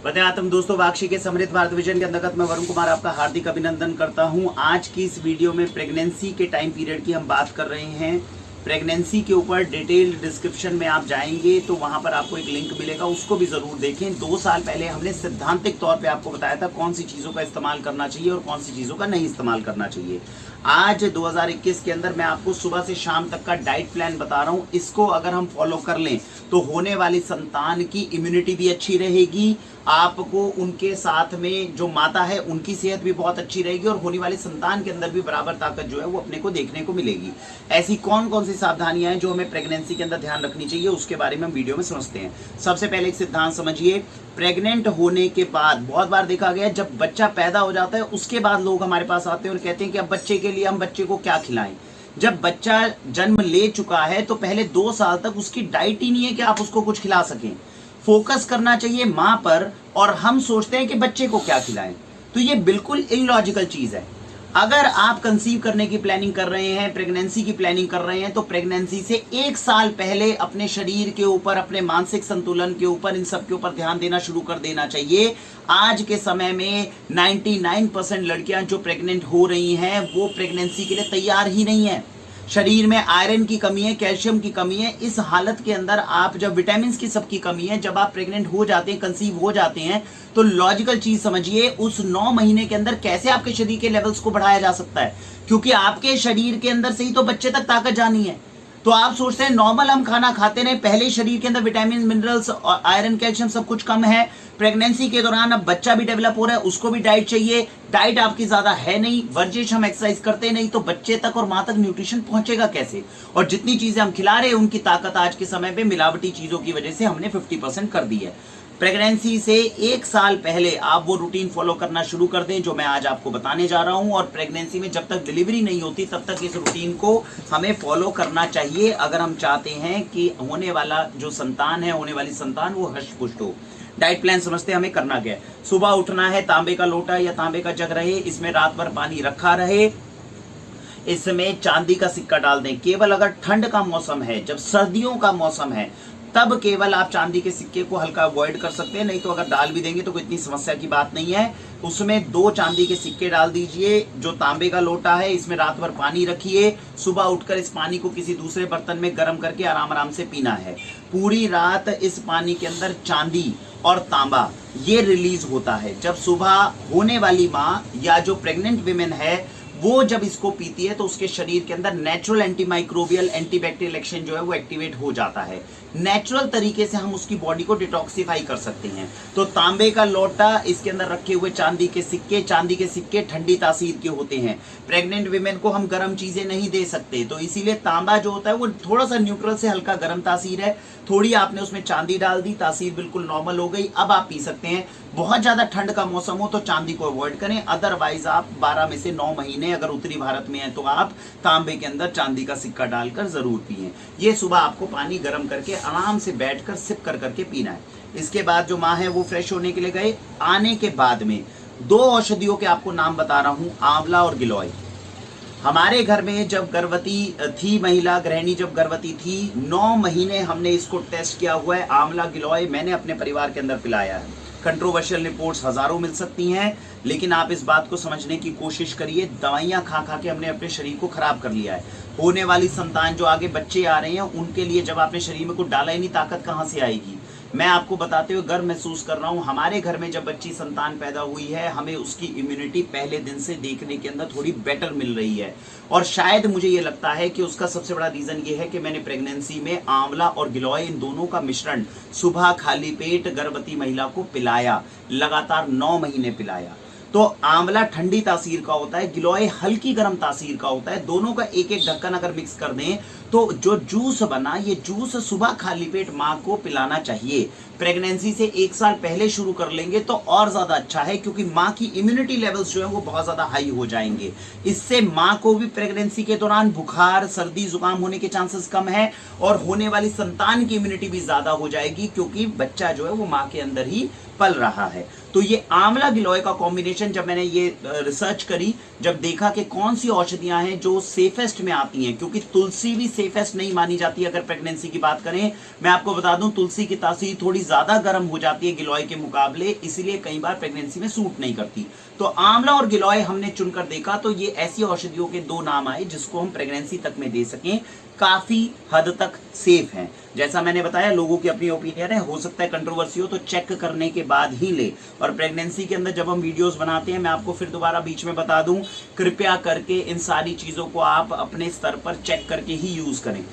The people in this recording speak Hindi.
वंदे मातरम दोस्तों, वाक्षी के समृद्ध भारत विजन के अंतर्गत मैं वरुण कुमार आपका हार्दिक अभिनंदन करता हूं। आज की इस वीडियो में प्रेगनेंसी के टाइम पीरियड की हम बात कर रहे हैं। प्रेगनेंसी के ऊपर डिटेल्ड डिस्क्रिप्शन में आप जाएंगे तो वहां पर आपको एक लिंक मिलेगा, उसको भी जरूर देखें। 2 साल पहले हमने सिद्धांतिक तौर पे आपको बताया था कौन सी चीजों का इस्तेमाल करना चाहिए और कौन सी चीजों का नहीं इस्तेमाल करना चाहिए। आज 2021 के अंदर मैं आपको सुबह से शाम तक का डाइट प्लान बता रहा हूं। इसको अगर हम फॉलो कर लें तो होने वाली संतान की इम्यूनिटी भी अच्छी रहेगी, आपको उनके साथ में जो माता है उनकी सेहत भी बहुत अच्छी रहेगी और होने वाली संतान के अंदर भी बराबर ताकत जो है वो अपने को देखने को मिलेगी। ऐसी कौन कौन सी सावधानियां हैं जो हमें प्रेगनेंसी के अंदर ध्यान रखनी चाहिए, उसके बारे में हम वीडियो में समझते हैं। सबसे पहले एक सिद्धांत समझिए। प्रेग्नेंट होने के बाद बहुत बार देखा गया जब बच्चा पैदा हो जाता है उसके बाद लोग हमारे पास आते हैं और कहते हैं कि अब बच्चे के लिए हम बच्चे को क्या खिलाएं। जब बच्चा जन्म ले चुका है तो पहले 2 साल तक उसकी डाइट ही नहीं है कि आप उसको कुछ खिला सकें। फोकस करना चाहिए मां पर और हम सोचते हैं कि बच्चे को क्या खिलाएं। तो ये बिल्कुल इलॉजिकल चीज है। अगर आप कंसीव करने की प्लानिंग कर रहे हैं, प्रेगनेंसी की प्लानिंग कर रहे हैं, तो प्रेगनेंसी से 1 साल पहले अपने शरीर के ऊपर, अपने मानसिक संतुलन के ऊपर, इन सब के ऊपर ध्यान देना शुरू कर देना चाहिए। आज के समय में 99% लड़कियां जो प्रेग्नेंट हो रही हैं वो प्रेगनेंसी के लिए तैयार ही नहीं है। शरीर में आयरन की कमी है, कैल्शियम की कमी है। इस हालत के अंदर आप जब विटामिन की सबकी कमी है, जब आप प्रेग्नेंट हो जाते हैं, कंसीव हो जाते हैं, तो लॉजिकल चीज समझिए उस 9 महीने के अंदर कैसे आपके शरीर के लेवल्स को बढ़ाया जा सकता है, क्योंकि आपके शरीर के अंदर से ही तो बच्चे तक ताकत जानी है। तो आप सोचते हैं नॉर्मल हम खाना खाते रहे, पहले शरीर के अंदर विटामिन, मिनरल्स और आयरन, कैल्शियम सब कुछ कम है। प्रेगनेंसी के दौरान अब बच्चा भी डेवलप हो रहा है, उसको भी डाइट चाहिए। डाइट आपकी ज्यादा है नहीं, वर्जिश हम एक्सरसाइज करते नहीं, तो बच्चे तक और मां तक न्यूट्रिशन पहुंचेगा कैसे। और जितनी चीजें हम खिला रहे हैं उनकी ताकत आज के समय पे मिलावटी चीजों की वजह से हमने 50% कर दी है। प्रेगनेंसी से 1 साल पहले आप वो रूटीन फॉलो करना शुरू कर दें जो मैं आज आपको बताने जा रहा हूं। और प्रेगनेंसी में जब तक डिलीवरी नहीं होती तब तक इस रूटीन को हमें फॉलो करना चाहिए, अगर हम चाहते हैं कि होने वाला जो संतान है, होने वाली संतान वो हष्ट-पुष्ट हो। डाइट प्लान समझते हैं हमें करना क्या है। सुबह उठना है, तांबे का लोटा या तांबे का जग रहे, इसमें रात भर पानी रखा रहे, इसमें चांदी का सिक्का डाल दें। केवल अगर ठंड का मौसम है, जब सर्दियों का मौसम है, तब केवल आप चांदी के सिक्के को हल्का अवॉइड कर सकते हैं, नहीं तो अगर डाल भी देंगे तो कोई इतनी समस्या की बात नहीं है। उसमें 2 चांदी के सिक्के डाल दीजिए। जो तांबे का लोटा है इसमें रात भर पानी रखिए। सुबह उठकर इस पानी को किसी दूसरे बर्तन में गर्म करके आराम आराम से पीना है। पूरी रात इस पानी के अंदर चांदी और तांबा ये रिलीज होता है। जब सुबह होने वाली माँ या जो प्रेग्नेंट विमेन है वो जब इसको पीती है तो उसके शरीर के अंदर नेचुरल एंटीमाइक्रोबियल, एंटीबैक्टीरियल एक्शन जो है वो एक्टिवेट हो जाता है। नेचुरल तरीके से हम उसकी बॉडी को डिटॉक्सिफाई कर सकते हैं। तो तांबे का लोटा, इसके अंदर रखे हुए चांदी के सिक्के ठंडी तासीर के होते हैं। प्रेग्नेंट विमेन को हम गर्म चीजें नहीं दे सकते, तो इसीलिए तांबा जो होता है वो थोड़ा सा न्यूट्रल से हल्का गर्म तासीर है। थोड़ी आपने उसमें चांदी डाल दी, तासीर बिल्कुल नॉर्मल हो गई, अब आप पी सकते हैं। बहुत ज्यादा ठंड का मौसम हो तो चांदी को अवॉइड करें, अदरवाइज आप 12 में से 9 महीने अगर उत्तरी भारत में है तो आप तांबे के अंदर चांदी का सिक्का डालकर जरूर पिएं। ये सुबह आपको पानी गर्म करके आराम से बैठकर सिप कर करके पीना है। इसके बाद जो माँ है वो फ्रेश होने के लिए गए, आने के बाद में 2 औषधियों के आपको नाम बता रहा हूं, आंवला और गिलोय। हमारे घर में जब गर्भवती थी महिला, गृहिणी जब गर्भवती थी, 9 महीने हमने इसको टेस्ट किया हुआ है। आंवला गिलोय मैंने अपने परिवार के अंदर पिलाया है। कंट्रोवर्शियल रिपोर्ट्स हजारों मिल सकती हैं, लेकिन आप इस बात को समझने की कोशिश करिए। दवाइयां खा खा के हमने अपने शरीर को खराब कर लिया है। होने वाली संतान, जो आगे बच्चे आ रहे हैं, उनके लिए जब आपने शरीर में कुछ डाला ही नहीं, ताकत कहां से आएगी। मैं आपको बताते हुए गर्व महसूस कर रहा हूं, हमारे घर में जब बच्ची संतान पैदा हुई है, हमें उसकी इम्यूनिटी पहले दिन से देखने के अंदर थोड़ी बेटर मिल रही है। और शायद मुझे ये लगता है कि उसका सबसे बड़ा रीजन ये है कि मैंने प्रेगनेंसी में आंवला और गिलोय, इन दोनों का मिश्रण सुबह खाली पेट गर्भवती महिला को पिलाया, लगातार 9 महीने पिलाया। तो आंवला ठंडी तासीर का होता है, गिलोय हल्की गर्म तासीर का होता है। दोनों का एक एक ढक्कन अगर मिक्स कर दें तो जो जूस बना, ये जूस सुबह खाली पेट माँ को पिलाना चाहिए। प्रेगनेंसी से 1 साल पहले शुरू कर लेंगे तो और ज्यादा अच्छा है, क्योंकि माँ की इम्यूनिटी लेवल्स जो है वो बहुत ज्यादा हाई हो जाएंगे। इससे माँ को भी प्रेगनेंसी के दौरान बुखार, सर्दी, जुकाम होने के चांसेस कम है और होने वाली संतान की इम्यूनिटी भी ज्यादा हो जाएगी, क्योंकि बच्चा जो है वो माँ के अंदर ही पल रहा है। तो ये आंवला गिलोय का कॉम्बिनेशन, जब मैंने ये रिसर्च करी, जब देखा कि कौन सी औषधियां हैं जो सेफेस्ट में आती हैं, क्योंकि तुलसी भी सेफेस्ट नहीं मानी जाती अगर प्रेगनेंसी की बात करें। मैं आपको बता दूं, तुलसी की तासीर थोड़ी ज्यादा गर्म हो जाती है गिलोय के मुकाबले, इसीलिए कई बार प्रेगनेंसी में सूट नहीं करती। तो आंवला और गिलोय हमने चुनकर देखा तो ये ऐसी औषधियों के दो नाम आए जिसको हम प्रेगनेंसी तक में दे सकें, काफी हद तक सेफ हैं। जैसा मैंने बताया, लोगों की अपनी ओपिनियन है, हो सकता है कंट्रोवर्सी हो, तो चेक करने के बाद ही ले। और प्रेगनेंसी के अंदर जब हम वीडियोस बनाते हैं, मैं आपको फिर दोबारा बीच में बता दूं, कृपया करके इन सारी चीजों को आप अपने स्तर पर चेक करके ही यूज करें।